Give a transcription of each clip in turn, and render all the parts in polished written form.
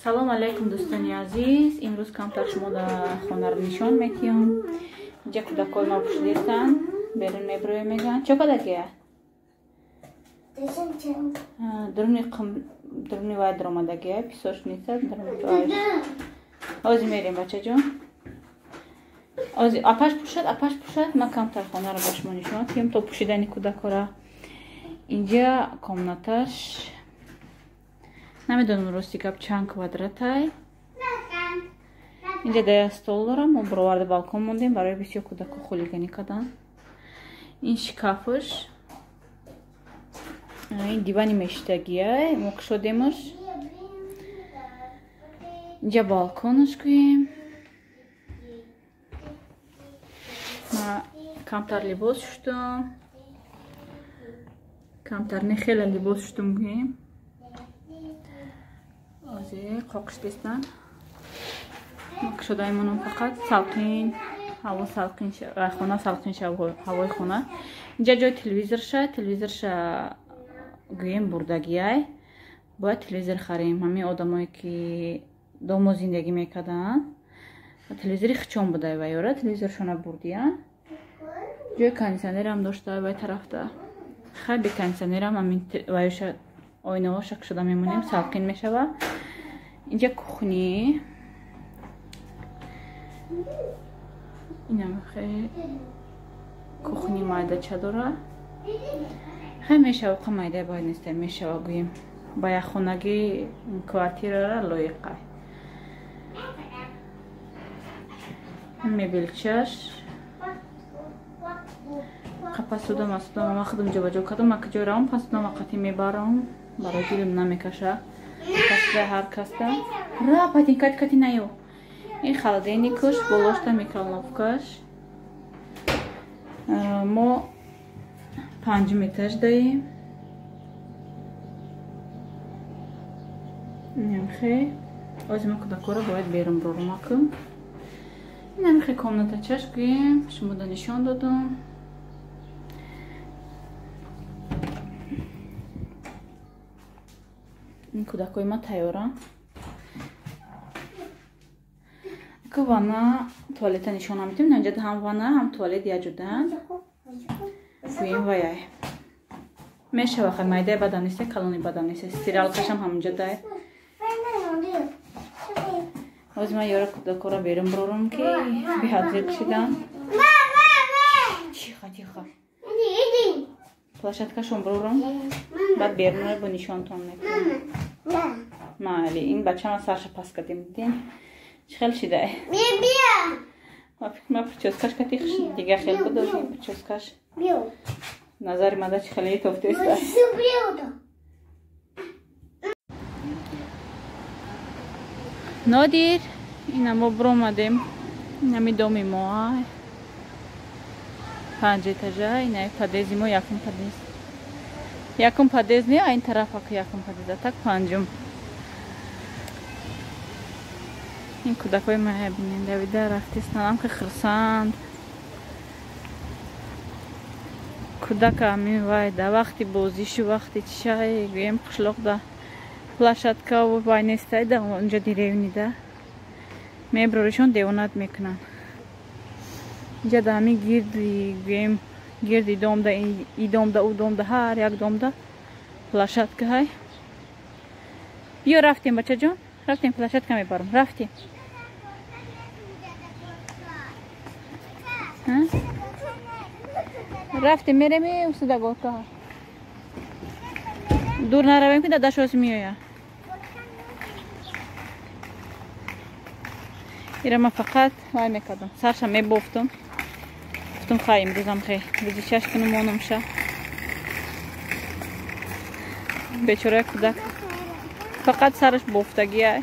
салом алейкум дӯстони азиз. имрӯз камтар шумо дар хонаро нишон медиҳам. инҷа кӯдакои мо пушидестанд, берун мебурӯем мегӯянд. Чӣ кӯдакия? Дуруни вай даромадагия, писошница, дуруни вай. Ози мерем бачаҷон. Ози апаш пушад, ман камтар хонаро ба шумо нишон медиҳам то пушидани кӯдакора. Инҷа комнаташ намедонам рости гап чанд квадратай. Инҷа дая стол дорам, мо бироварда балкон мондем барои бисёр кӯдако хулиганӣ карданд. Ин шкафш, ин дивани мештагия, мо кушодемаш. Инҷа балконаш гӯем. Ма камтар либос шуштам. Камтар не хеле либос шуштам гӯем. Озе қоқиштестан. Кушодаимонам фақат салқин, ҳаво салқин шавад, хона салқин шавад, ҳавои хона. Инҷа ҷои телевизорша гӯем бурдагиай. Бояд телевизор харем. Ҳамин одамое ки домо зиндагӣ мекарданд, телевизори хичон будай вай ёра, телевизоршона бурдиян. ҷои кондитсионерам дошта вай тарафта. Хай бе кондитсионерам ҳамин вайоша ойнаоша кушода мемонем, салқин мешавад. Инҷа кухни. Инам хай кухни майдача дора. Хай мешава қа майда бояд неста мешава гӯем. Ба як хонаги квартирара лоиқай. Мебелчаш. Қа пасуда ма худам ҷобаҷо кардам, ма каҷо равам пасудам вақати мебарам, барои дилм намекаша. Пасуда ҳар каста. Ра патин кати наё. ин холодильникаш, болошта микроволновкаш. Мо 5 этаж даем. Намхе озима кӯдакора бояд берун бурорум акам. Намхе комнатачаш гӯем, шумода нишон додам. ин кӯдакои ма тайёрам. Ванна, туалета нишон намедем. Инҷа ҳам ванна, ҳам туалет яҷуданд. Гӯем ваяй. Мешава хай майдаи бадан нест, калони бадан нест. Стиралкашам ҳаминҷа дай. Ози ман ёра кӯдакора берун бурорум ки беҳазир кушидан. Тиха. Плашаткашон бурорум. Баъд берунро бо нишонтон мекунам. Майли, ин бачама сарша пас кардем дидин. Хел шидай. Бия. Ма прическаш кати дига хел будози прическаш. Био. Назари мада чи хеле тофтеста. Нодир, ина мо бромадем. Нами доми мо. 5 этажа, ина падези мо якум падез. Якум падез не, айн тарафа ки якум падез, так панҷум. ин кӯдакои мебинед давида рафтестанд, ҳам ки хурсанд. кӯдака ҳамин вай да вақти бозишу вақти чишай гӯем қишлоқда плашатка вай нестай да онҷа диревнида меброришон девонат мекунанд. инҷа да ҳамин гирди гӯем гирди домда и домда у домда ҳар як домда плашатка ҳай. биё рафтем бачаҷон, рафтем плашатка мебарам, рафтем. рафтем мерем усуда горка. Дур наравем ки дадашоси меоя. ира ман фақат вай мекардам. Сарша мебофтам. Гуфтам хай имрӯзам хай рӯзи чашкину монамша. Бечораи кӯдак. Фақат сараш бофтагиай.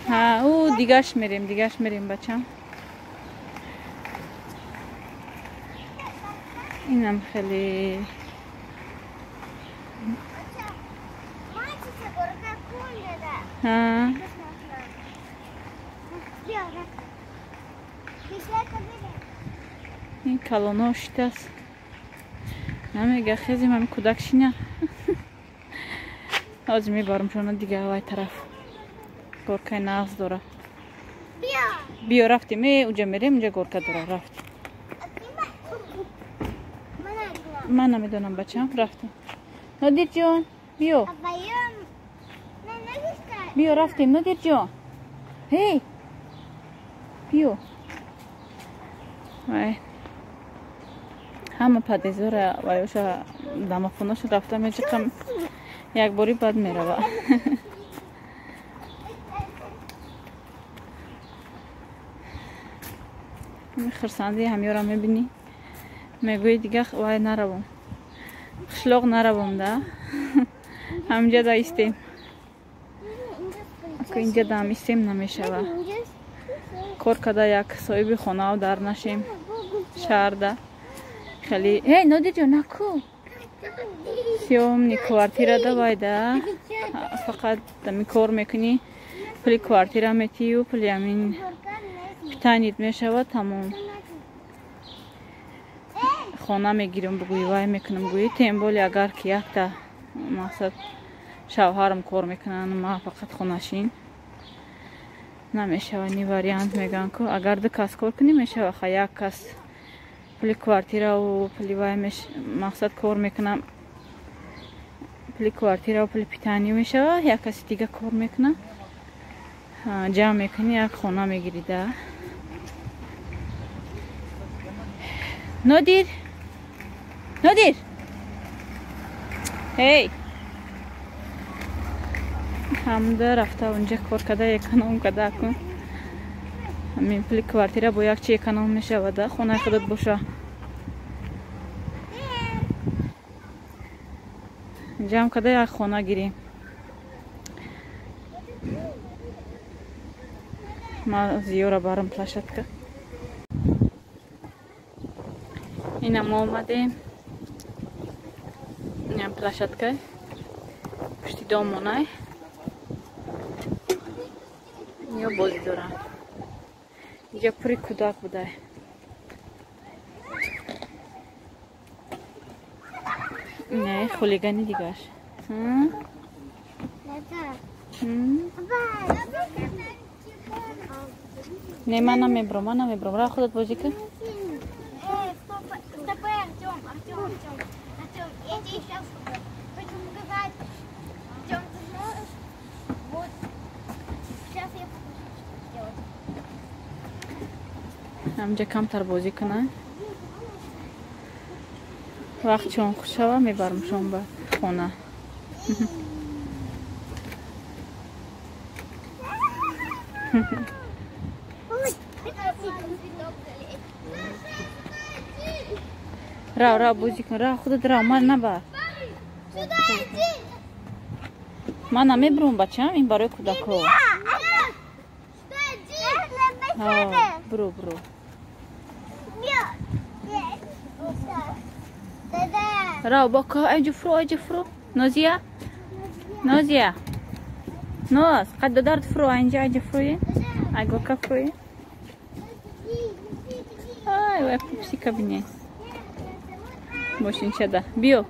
ҳа, у дигаш мерем бачам. инам хеле ҳа. ин калоно шитаст. Намега хезим ҳами кӯдак шина. ҳозир мебарам шуна дига вай тараф горкаи нағз дора. Биё рафтем уҷа мерем уҷа горка дора рафтем. Ман намедонам бачам рафтем. Нодирҷон биё. Биё рафтем Нодирҷон. Ҳей биё. Вай ҳама падезора вай оша дамохонашу рафта мечиқам якбори бад мерава. хирсанди ҳамёра мебинӣ мегӯи дига вай наравам қишлоқ наравам да ҳамҷа да истем инҷа дам истем намешава кор када як соҳиби хонав дар нашем шаҳрда хеле Нодирҷон наку съёмни квартира давай да фақат дами кор мекунӣ пули квартира метию пули амин питанит мешава тамом хона мегирам бугӯи вай мекунам гӯи тем боли агар ки якта мақсад шавҳарам кор мекунан ма фақат хонашин намешава ни вариант меган ку агар ду кас кор кунӣ мешава ха як кас пули квартираву пули вай мақсад кор мекунам пули квартираву пули питанӣ мешава як каси дига кор мекуна ҷамъ мекунӣ як хона мегирӣ да Нодир ҳей ҳамда рафта унҷа кор када эконом када кун ҳамин пули квартира бо як чи эконом мешава да хонаи худат боша ҷамъ када як хона гирем ма зиёра барам площадка ина мо омадем ям площадка пушти домонай ё бозӣ дорам инҷа пури кӯдак будай не хулигани дигаш не ман намебурам ра худат бозӣ кун ҳамҷа камтар бозӣ кунай вақт шом хуш шава мебарам шом ба хона рав бозӣ кун рав худат рав ман набар ман намебурам бачам ин барои кӯдакҳо бурӯ рав бока айҷа фурӯ нозия ноз қаддодард фурӯ айҷа фурӯе айгока фурӯе вай пупсика бине бошинчада биё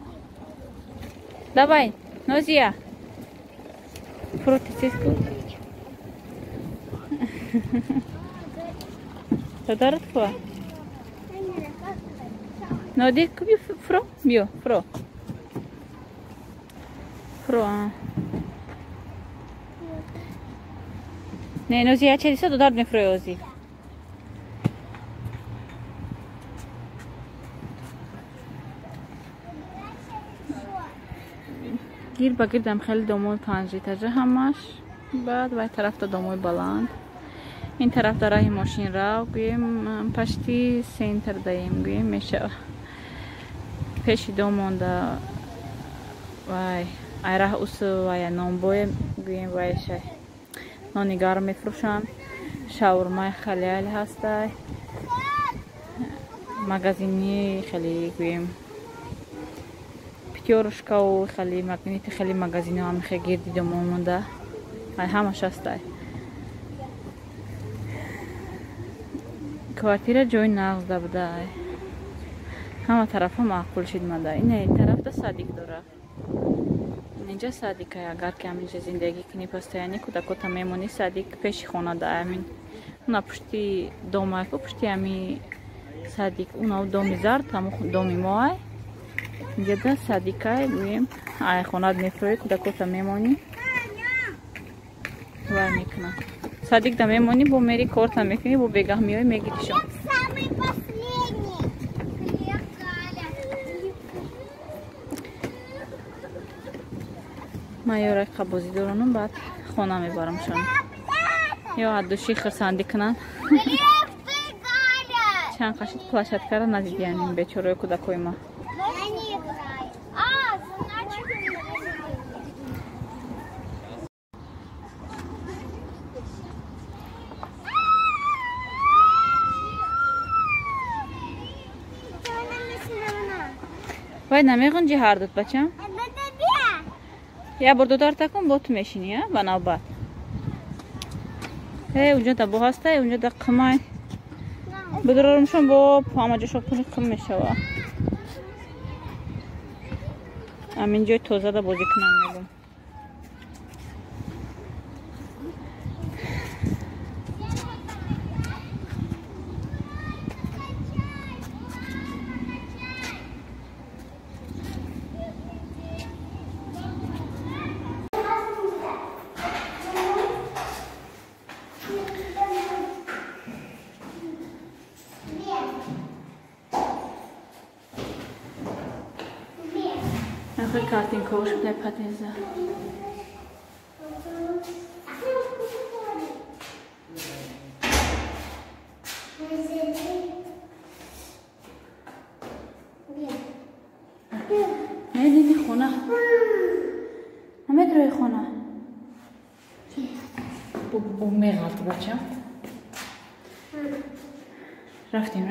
давай нозия фурӯ тесеску дадарад кува Нодир куби фурӯ биё фурӯ не нозия чедиса дадард мефурӯе озӣ гир ба гирдам хеле домои 5 этажа ҳамаш баъд вай тарафта домои баланд ин тарафта раҳи мошин рав гӯем пашти сентр даем гӯем мешава пеши домонда вай ай раҳ усу вай нонбое гӯем вайшай нони гарм мефурӯшанд шаурмаи халиали ҳастай магазини хеле гӯем питёрушкаву хеле магнити хеле магазинҳо ҳамихе гирди домон монда ай ҳамаш ҳастай квартира ҷои нағзда будай ҳама тарафа маъқул шид мада ина тарафта садик дора اینجا صدیقه اگر که همینجا زندگی کنی постоянно کودکوتا میمونی صدیق پیش خونه ده همین اونا پشتی دومای پشتی همی صدیق اونا دومی زرد همون دومی ماه اینجا ده صدیقه گویم ای خونه میفروی کودکوتا میمونی وای میکنه صدیق ده میمونی بو میری کارت هم میکنی بو بگاه میای میگیری شما من یه رای قبوزی دارونم بعد خونه میبارم شما یا دوشی خرسندی کنن چند قشت پلاشت کرده ندید یعنی بیچاره کودکوی ما وای نمیگن هر دوت بچم یا بردودار تکن با تو میشینی با نوبت اونجا تا بو هسته اونجا تا قمای بدرارمشون با پاما جاشو کنی قم میشه همین جای توزه دا بازی کنن میگم خیلی کارتین کوش بده پتیزه میدینی خونه همه دروی خونه بو میغلط بچم رفتیم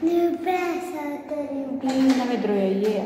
نو بس داریم این همه درویه